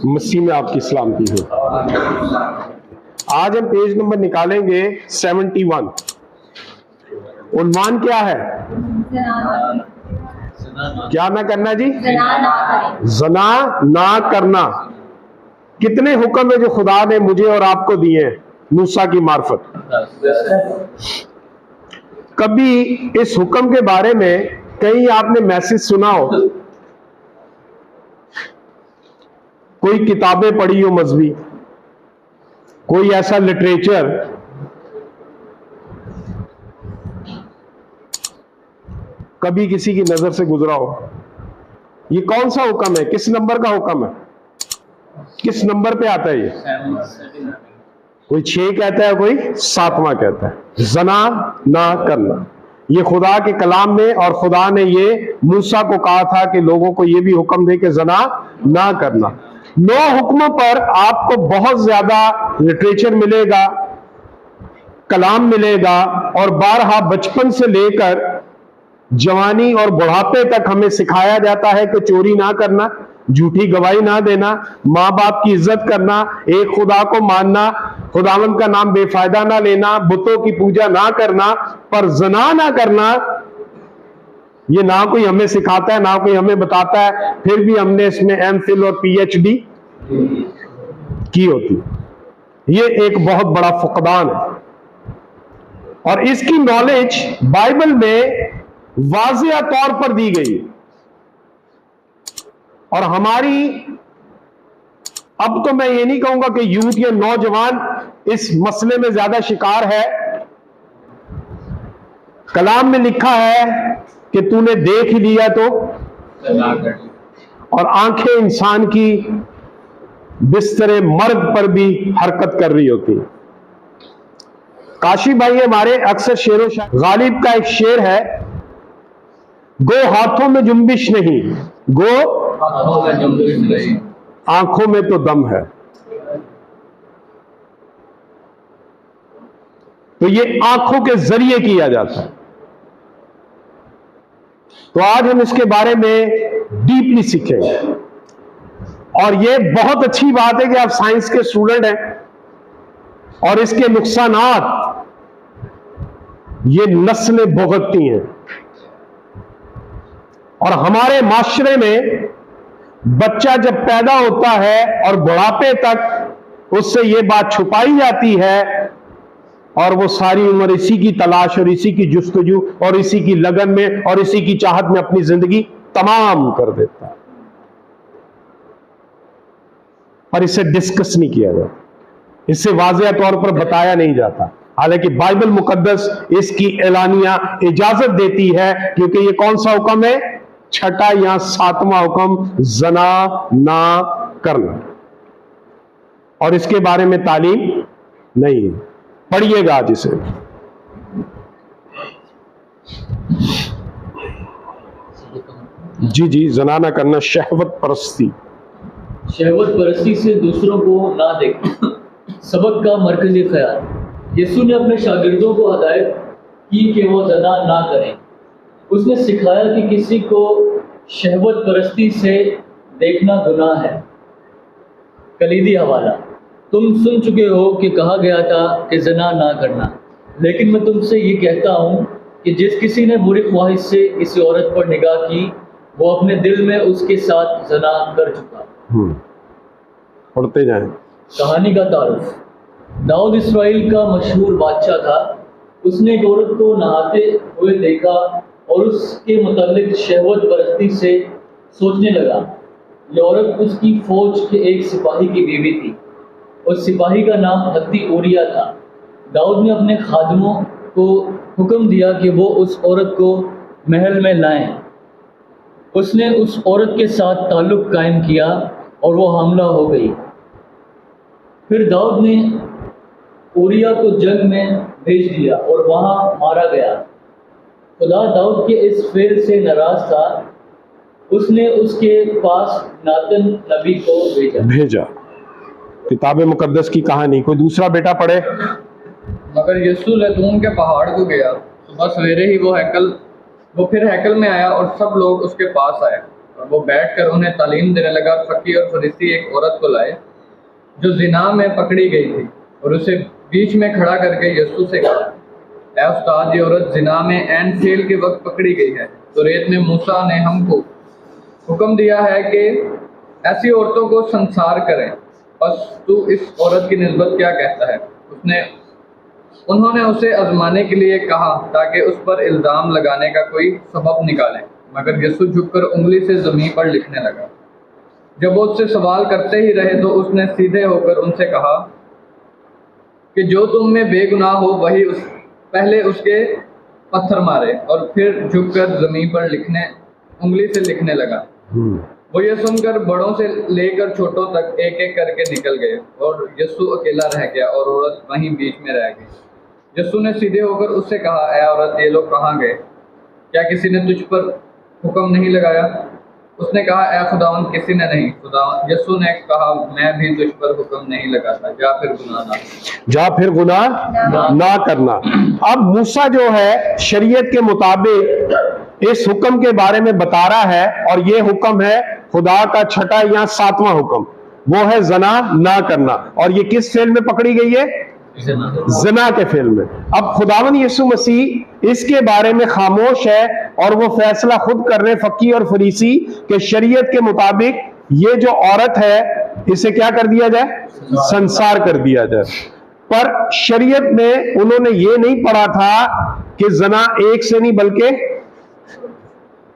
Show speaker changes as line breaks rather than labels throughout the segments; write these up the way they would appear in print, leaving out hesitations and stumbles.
मसीह में आपकी सलामती हो। आज हम पेज नंबर निकालेंगे 71। उन्वान क्या है? क्या ना करना जी? जना ना करना। कितने हुक्म है जो खुदा ने मुझे और आपको दिए हैं मूसा की मार्फत? कभी इस हुक्म के बारे में कहीं आपने मैसेज सुना हो? कोई किताबें पढ़ी हो मजहबी, कोई ऐसा लिटरेचर, कभी किसी की नजर से गुजरा हो? ये कौन सा हुक्म है? किस नंबर का हुक्म है? किस नंबर पे आता है ये? कोई 6 कहता है, कोई 7वां कहता है। जना ना करना, ये खुदा के कलाम में, और खुदा ने ये मूसा को कहा था कि लोगों को ये भी हुक्म दे कि जना ना करना। 9 हुक्मों पर आपको बहुत ज्यादा लिटरेचर मिलेगा, कलाम मिलेगा, और बारहा बचपन से लेकर जवानी और बुढ़ापे तक हमें सिखाया जाता है कि चोरी ना करना, झूठी गवाही ना देना, माँ बाप की इज्जत करना, एक खुदा को मानना, खुदावंद का नाम बेफायदा ना लेना, बुतों की पूजा ना करना, पर ज़ना ना करना ये ना कोई हमें सिखाता है, ना कोई हमें बताता है। फिर भी हमने इसमें एमफिल और पीएचडी की होती। ये एक बहुत बड़ा फुकदान है, और इसकी नॉलेज बाइबल में वाज़िया तौर पर दी गई है। और हमारी, अब तो मैं ये नहीं कहूंगा कि यूथ या नौजवान इस मसले में ज्यादा शिकार है। कलाम में लिखा है कि तूने देख ही लिया तो, और आंखें इंसान की बिस्तरे मर्द पर भी हरकत कर रही होती। काशी भाई हमारे अक्सर शेरों गालिब का एक शेर है, गो हाथों में जुम्बिश नहीं, गो आंखों में तो दम है। तो ये आंखों के जरिए किया जाता है। तो आज हम इसके बारे में डीपली सीखेंगे, और ये बहुत अच्छी बात है कि आप साइंस के स्टूडेंट हैं, और इसके नुकसानात ये नस्लें भुगतती हैं। और हमारे माशरे में बच्चा जब पैदा होता है और बुढ़ापे तक उससे ये बात छुपाई जाती है, और वो सारी उम्र इसी की तलाश और इसी की जुस्तजू और इसी की लगन में और इसी की चाहत में अपनी जिंदगी तमाम कर देता है, और इसे डिस्कस नहीं किया जाता, इससे वाज़िया तौर पर बताया नहीं जाता। हालांकि बाइबल मुकद्दस इसकी एलानिया इजाजत देती है, क्योंकि ये कौन सा हुक्म है? 6ठा या 7वां हुक्म, जना ना करना, और इसके बारे में तालीम नहीं है। पढ़िएगा आज इसे। जी, जना ना करना, शहवत परस्ती।
शहवत परस्ती से दूसरों को ना देखना। सबक का मरकजी ख्याल। यीशु ने अपने शागिर्दों को हदायत की कि वो जना ना करें। उसने सिखाया कि किसी को शहवत परस्ती से देखना गुनाह है। कलीदी हवाला, तुम सुन चुके हो कि कहा गया था कि जना ना करना, लेकिन मैं तुमसे ये कहता हूँ कि जिस किसी ने बुरी ख्वाहिश से किसी औरत पर निगाह की, वो अपने दिल में उसके साथ जना कर चुका।
पढ़ते जाएं।
कहानी का तारुफ। दाऊद इस्राइल का मशहूर बादशाह था। उसने एक औरत को नहाते हुए देखा और उसके मुतालिक शहवत परस्ती से सोचने लगा। यह औरत उसकी फौज के एक सिपाही की बीवी थी। उस सिपाही का नाम हत्ती ऊरिया था। दाऊद ने अपने खादमों को हुक्म दिया कि वो उस औरत को महल में लाएं। उसने उस औरत के साथ ताल्लुक कायम किया और वो हामला हो गई। फिर दाऊद ने ऊरिया को जंग में भेज दिया और वहां मारा गया। खुदा दाऊद के इस फेल से नाराज था। उसने उसके पास नातन नबी को भेजा।
किताब मुकद्दस की कहानी। कोई दूसरा बेटा पढ़े।
मगर यीशु लैतून के पहाड़ को गया। सुबह सवेरे ही वो फिर हैकल में आया और सब लोग उसके पास आए। और वो बैठकर उन्हें तालीम देने लगा। फकीह और फरीसी एक औरत को लाए जो जिना में पकड़ी गई थी और उसे बीच में खड़ा करके यीशु से कहा, ऐ उस्ताद, ये औरत जिना में ऐन फेल के वक्त पकड़ी गई है। तो रेत में मूसा ने हमको हुक्म दिया है कि ऐसी औरतों को संसार करें, बस तू इस औरत की निस्बत क्या कहता है? उन्होंने उसे आजमाने के लिए कहा ताकि उस पर इल्ज़ाम लगाने का कोई सबब निकालें, मगर यीशु झुककर उंगली से ज़मीन पर लिखने लगा। जब वो उससे सवाल करते ही रहे तो उसने सीधे होकर उनसे कहा कि जो तुम में बेगुनाह हो वही पहले उसके पत्थर मारे, और फिर झुककर ज़मीन पर उंगली से लिखने लगा। वो ये सुनकर बड़ों से लेकर छोटों तक एक एक करके निकल गए और यीशु अकेला रह गया और औरत वहीं बीच में रह गई। यीशु ने सीधे होकर उससे कहा, ऐ औरत, ये लोग कहाँ गए? क्या किसी ने तुझ पर हुक्म नहीं लगाया? उसने कहा, ऐ खुदावंद, किसी ने नहीं। खुदावंद यीशु ने कहा, मैं भी तुझ पर हुक्म नहीं लगाता, जा फिर गुनाह
ना करना। अब मूसा जो है शरीयत के मुताबिक इस हुक्म के बारे में बता रहा है, और ये हुक्म है खुदा का छठा या सातवां हुक्म, वो है जना ना करना। और ये किस फेल में पकड़ी गई है? जना के फेल में। अब खुदावन यीशु मसीह इसके बारे में खामोश है और वो फैसला खुद कर रहे फकीह और फरीसी के शरीयत के मुताबिक ये जो औरत है इसे क्या कर दिया जाए? संसार कर दिया जाए। पर शरीयत में उन्होंने ये नहीं पढ़ा था कि जना एक से नहीं बल्कि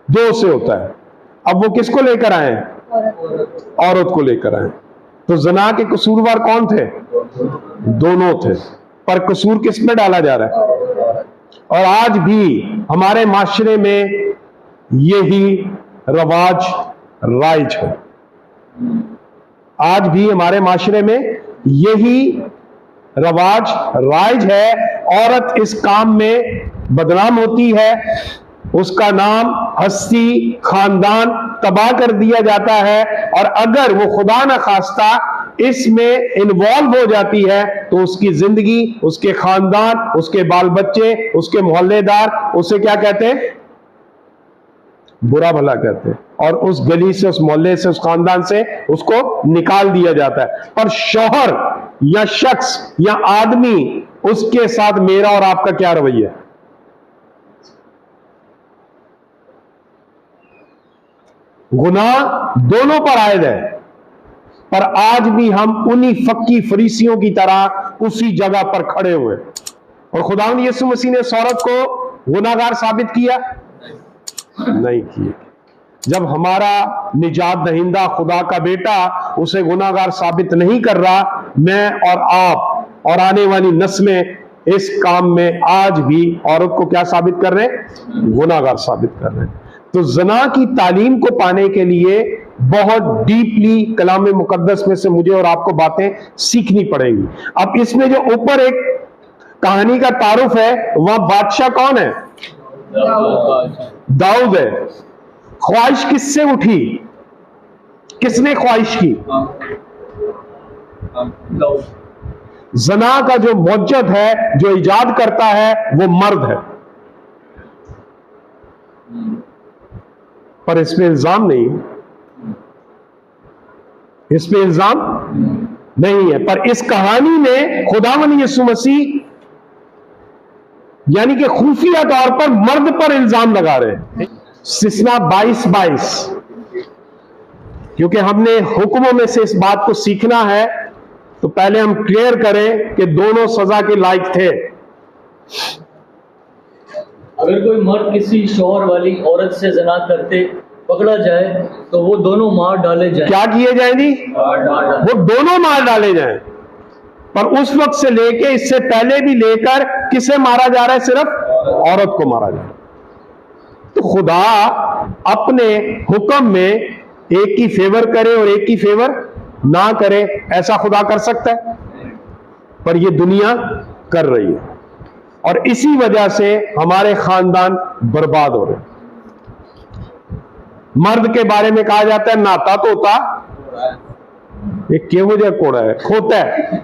दो से होता है। अब वो किसको लेकर आए? औरत को लेकर आए। तो जना के कसूरवार कौन थे? दोनों थे। पर कसूर किस में डाला जा रहा है? और आज भी हमारे माशरे में यही रवाज राइज है। आज भी हमारे माशरे में यही रवाज राइज है। औरत इस काम में बदनाम होती है, उसका नाम, हस्ती, खानदान तबाह कर दिया जाता है, और अगर वो खुदा न खास्ता इसमें इन्वॉल्व हो जाती है तो उसकी जिंदगी, उसके खानदान, उसके बाल बच्चे, उसके मोहल्लेदार उसे क्या कहते हैं? बुरा भला कहते हैं, और उस गली से, उस मोहल्ले से, उस खानदान से उसको निकाल दिया जाता है। पर शौहर या शख्स या आदमी, उसके साथ मेरा और आपका क्या रवैया? गुनाह दोनों पर आयद है, पर आज भी हम उन्हीं फक्की फरीसियों की तरह उसी जगह पर खड़े हुए। और खुदावंद यीशु मसीह ने इस औरत को गुनाहगार साबित किया? नहीं किया। जब हमारा निजात दहिंदा खुदा का बेटा उसे गुनाहगार साबित नहीं कर रहा, मैं और आप और आने वाली नस्लें इस काम में आज भी औरत को क्या साबित कर रहे हैं? गुनाहगार साबित कर रहे हैं। तो जना की तालीम को पाने के लिए बहुत डीपली कलाम मुकद्दस में से मुझे और आपको बातें सीखनी पड़ेंगी। अब इसमें जो ऊपर एक कहानी का तारुफ है, वह बादशाह कौन है? दाऊद है। ख्वाहिश किससे उठी? किसने ख्वाहिश की? जना का जो मौजद है, जो इजाद करता है, वो मर्द है। पर इसमें इल्जाम नहीं, इसमें इल्जाम नहीं है। पर इस कहानी में खुदावंद यीशु मसीह यानी कि खुफिया तौर पर मर्द पर इल्जाम लगा रहे हैं। सिस्ना 22-22, क्योंकि हमने हुक्मों में से इस बात को सीखना है, तो पहले हम क्लियर करें कि दोनों सजा के लायक थे।
अगर कोई मर्द किसी शौहर वाली औरत से ज़ना करते पकड़ा जाए तो वो दोनों मार डाले जाए।
क्या किए जाए जी? वो दोनों मार डाले जाए। पर उस वक्त से लेके इससे पहले भी लेकर किसे मारा जा रहा है? सिर्फ औरत को मारा जा रहा है। तो खुदा अपने हुक्म में एक की फेवर करे और एक की फेवर ना करे, ऐसा खुदा कर सकता है? पर ये दुनिया कर रही है, और इसी वजह से हमारे खानदान बर्बाद हो रहे हैं। मर्द के बारे में कहा जाता है नाता तोता, ये केवो जय कोड़ा है, खोता है।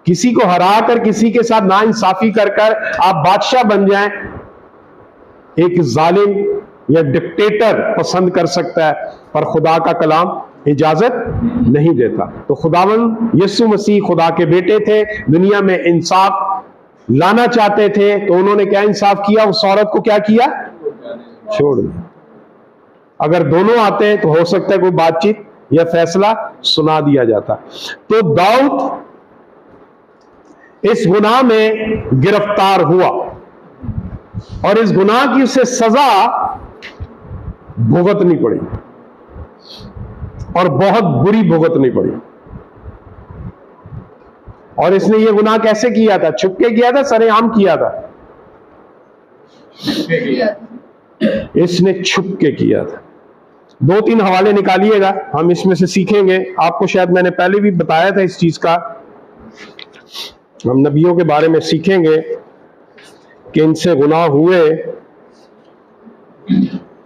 किसी को हरा कर, किसी के साथ नाइंसाफी कर कर आप बादशाह बन जाएं, एक जालिम या डिक्टेटर पसंद कर सकता है, पर खुदा का कलाम इजाजत नहीं देता। तो खुदावन यीशु मसीह खुदा के बेटे थे, दुनिया में इंसाफ लाना चाहते थे, तो उन्होंने क्या इंसाफ किया? उस औरत को क्या किया? छोड़ दिया। अगर दोनों आते हैं तो हो सकता है कोई बातचीत या फैसला सुना दिया जाता। तो दाऊद इस गुनाह में गिरफ्तार हुआ और इस गुनाह की उसे सजा भुगतनी पड़ी और बहुत बुरी भुगतनी पड़ी। और इसने ये गुनाह कैसे किया था? छुपके किया था, सरेआम किया था? इसने छुपके किया था। 2-3 हवाले निकालिएगा, हम इसमें से सीखेंगे। आपको शायद मैंने पहले भी बताया था इस चीज का। हम नबियों के बारे में सीखेंगे कि इनसे गुनाह हुए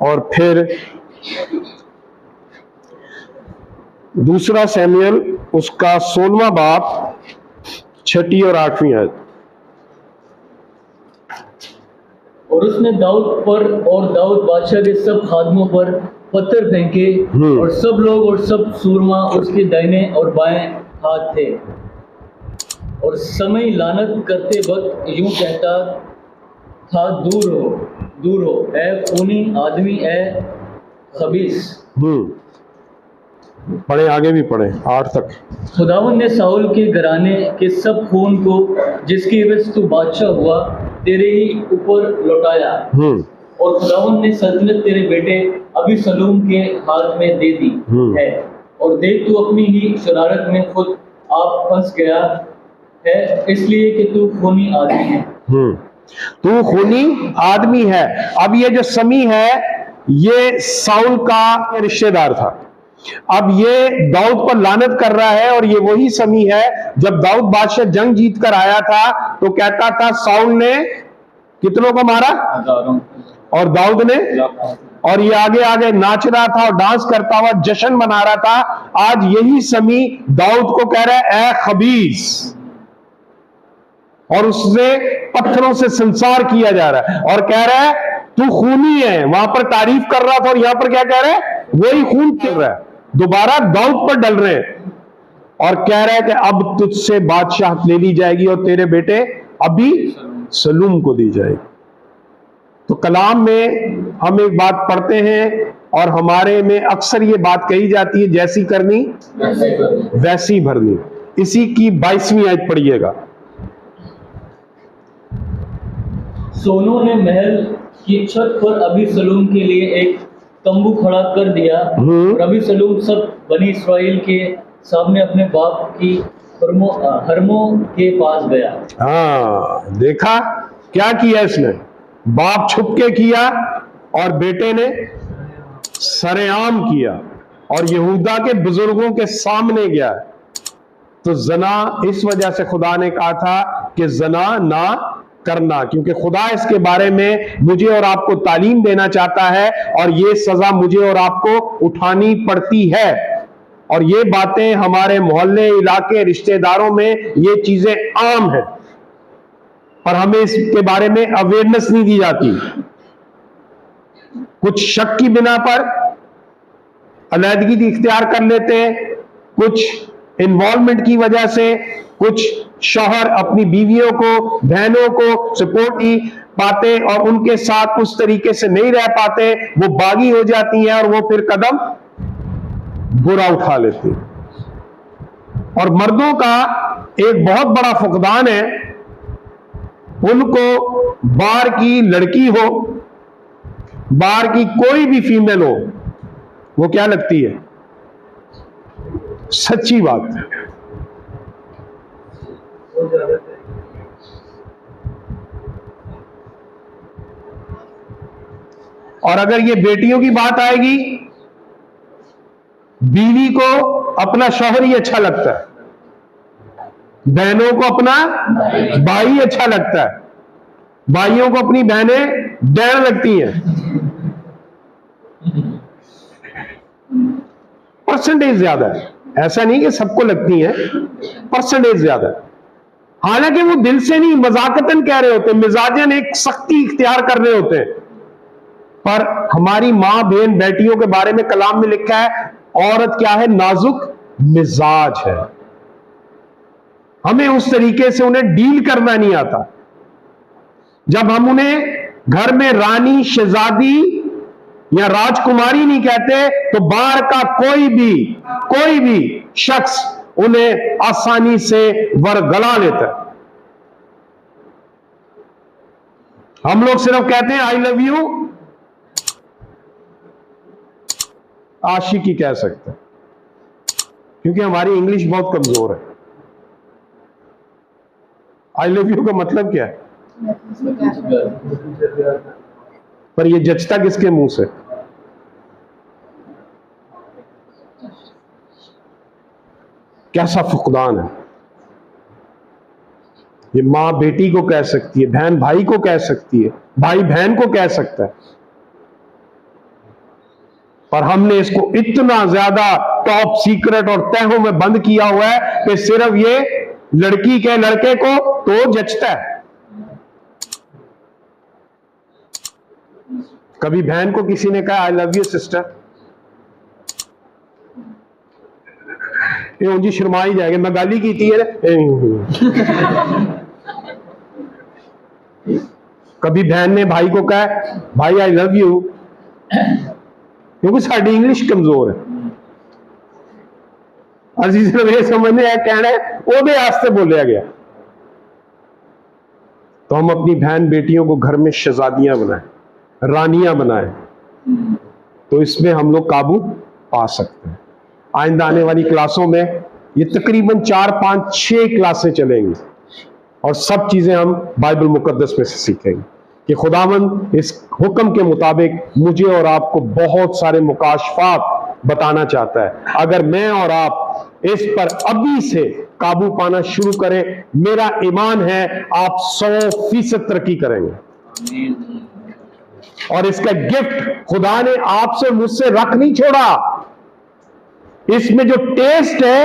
और फिर 2 शमूएल उसका 16वां बाब 6 और 8वीं आयत।
और उसने दाऊद पर और दाऊद बादशाह के सब खादमों पर पत्थर फेंके, और सब लोग और सब सूरमा उसके दाहिने और बाएं हाथ थे। और समय लानत करते वक्त यूं कहता था, दूर हो ए खूनी आदमी, ए खबीस।
पढ़े, आगे भी पढ़े 8 तक।
खुदावन ने साउल के घराने के सब खून को जिसकी एवज तू बादशाह हुआ तेरे ही ऊपर लौटाया, और खुदावन ने सल्तनत तेरे बेटे अबीसलूम के हाथ में दे दी है। और देख, तू अपनी ही शरारत में खुद आप फंस गया है, इसलिए कि तू खूनी आदमी है।
तू खूनी आदमी है। अब ये जो समी है, ये साउल का रिश्तेदार था। अब ये दाऊद पर लानत कर रहा है, और ये वही समी है जब दाऊद बादशाह जंग जीत कर आया था तो कहता था साउल ने कितनों को मारा? और दाऊद ने, और ये आगे आगे नाच रहा था और डांस करता हुआ जश्न मना रहा था। आज यही समी दाऊद को कह रहा है, ए खबीस, और उससे पत्थरों से संसार किया जा रहा है और कह रहा है तू खूनी है। वहां पर तारीफ कर रहा था और यहां पर क्या कह रहा है? वही खून कर रहा है, दोबारा दाऊद पर डल रहे हैं और कह रहा है कि अब तुझसे बादशाह ले ली जाएगी और तेरे बेटे अभी सलूम को दी जाएगी। तो कलाम में हम एक बात पढ़ते हैं और हमारे में अक्सर ये बात कही जाती है, जैसी करनी वैसी भरनी। इसी की 22वीं आयत पढ़िएगा।
सोनों ने महल की छत पर अबीसलूम के लिए एक तंबू खड़ा कर दिया, और अबीसलूम सब बनी इस्राएल के सामने अपने बाप की हरमों के पास गया। हाँ,
देखा क्या किया इसने? बाप छुप के किया और बेटे ने सरेआम किया और यहूदा के बुजुर्गों के सामने गया। तो जना इस वजह से खुदा ने कहा था कि जना ना करना, क्योंकि खुदा इसके बारे में मुझे और आपको तालीम देना चाहता है और ये सजा मुझे और आपको उठानी पड़ती है। और ये बातें हमारे मोहल्ले, इलाके, रिश्तेदारों में ये चीजें आम हैं, पर हमें इसके बारे में अवेयरनेस नहीं दी जाती। कुछ शक की बिना पर अलहदगी इख्तियार कर लेते हैं, कुछ इन्वॉल्वमेंट की वजह से, कुछ शौहर अपनी बीवियों को, बहनों को सपोर्ट नहीं पाते और उनके साथ उस तरीके से नहीं रह पाते, वो बागी हो जाती हैं और वो फिर कदम बुरा उठा लेती हैं। और मर्दों का एक बहुत बड़ा फुकदान है, उनको बाहर की लड़की हो, बाहर की कोई भी फीमेल हो, वो क्या लगती है? सच्ची बात है। और अगर ये बेटियों की बात आएगी, बीवी को अपना शौहर ही अच्छा लगता है, बहनों को अपना भाई अच्छा लगता है, भाइयों को अपनी बहनें डर लगती हैं। परसेंटेज ज्यादा है, ऐसा नहीं कि सबको लगती है, परसेंटेज ज्यादा है। हालांकि वो दिल से नहीं, मजाकतन कह रहे होते हैं, मिजाजन एक सख्ती इख्तियार कर रहे होते हैं पर हमारी मां बहन बेटियों के बारे में कलाम में लिखा है, औरत क्या है? नाजुक मिजाज है। हमें उस तरीके से उन्हें डील करना नहीं आता। जब हम उन्हें घर में रानी, शहजादी या राजकुमारी नहीं कहते, तो बाहर का कोई भी शख्स उन्हें आसानी से वरगला लेता है। हम लोग सिर्फ कहते हैं आई लव यू, आशिकी कह सकते हैं, क्योंकि हमारी इंग्लिश बहुत कमजोर है। आई लव यू का मतलब क्या है? पर ये जचता किसके मुंह से? कैसा फुकदान है। ये मां बेटी को कह सकती है, बहन भाई को कह सकती है, भाई बहन को कह सकता है, पर हमने इसको इतना ज्यादा टॉप सीक्रेट और तहों में बंद किया हुआ है कि सिर्फ ये लड़की के लड़के को तो जचता है। कभी बहन को किसी ने कहा आई लव यू सिस्टर? ये उंजी शर्मा ही जाएगा, मैं गाली की थी। कभी बहन ने भाई को कहा भाई आई लव यू, क्योंकि साड़ी इंग्लिश कमजोर है। अजीज ने समझने कहना है ओदे वास्ते बोलिया गया। तो हम अपनी बहन बेटियों को घर में शहजादियां बनाएं, रानियां बनाएं, तो इसमें हम लोग काबू पा सकते हैं। आइंदा आने वाली क्लासों में ये तकरीबन 4, 5, 6 क्लासें चलेंगी और सब चीजें हम बाइबल मुकद्दस में से सीखेंगे कि खुदावंद इस हुक्म के मुताबिक मुझे और आपको बहुत सारे मुकाशफात बताना चाहता है। अगर मैं और आप इस पर अभी से काबू पाना शुरू करें, मेरा ईमान है आप 100% तरक्की करेंगे। और इसका गिफ्ट खुदा ने आपसे मुझसे रख नहीं छोड़ा। इसमें जो टेस्ट है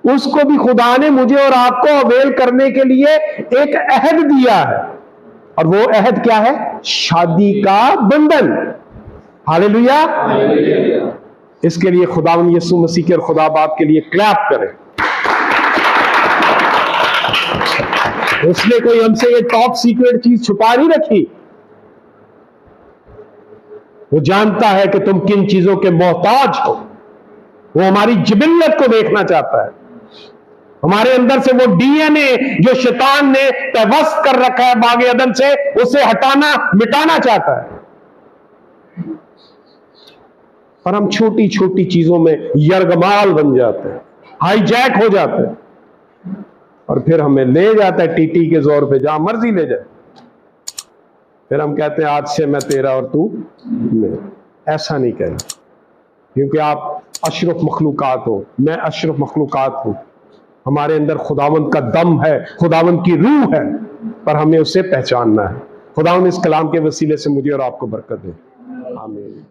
उसको भी खुदा ने मुझे और आपको अवेल करने के लिए एक अहद दिया है, और वो अहद क्या है? शादी का बंधन। हालेलुया। इसके लिए खुदावंद यीशु मसीह के और खुदा बाप के लिए क्लैप करें। उसने कोई हमसे ये टॉप सीक्रेट चीज छुपा नहीं रखी। वो जानता है कि तुम किन चीजों के मोहताज हो। वो हमारी जिबिल्लत को देखना चाहता है। हमारे अंदर से वो डीएनए जो शैतान ने पैवस्त कर रखा है बागे अदन से, उसे हटाना, मिटाना चाहता है। पर हम छोटी छोटी चीजों में यरगमाल बन जाते हैं, हाईजैक हो जाते हैं, और फिर हमें ले जाता है टीटी के जोर पे, जहां मर्जी ले जाए। फिर हम कहते हैं आज से मैं तेरा और तू मेरा। ऐसा नहीं कहना, क्योंकि आप अशरफ मखलूकात हो, मैं अशरफ मखलूकात हूं। हमारे अंदर खुदावंद का दम है, खुदावंद की रूह है, पर हमें उसे पहचानना है। खुदावंद इस कलाम के वसीले से मुझे और आपको बरकत दे। आमीन।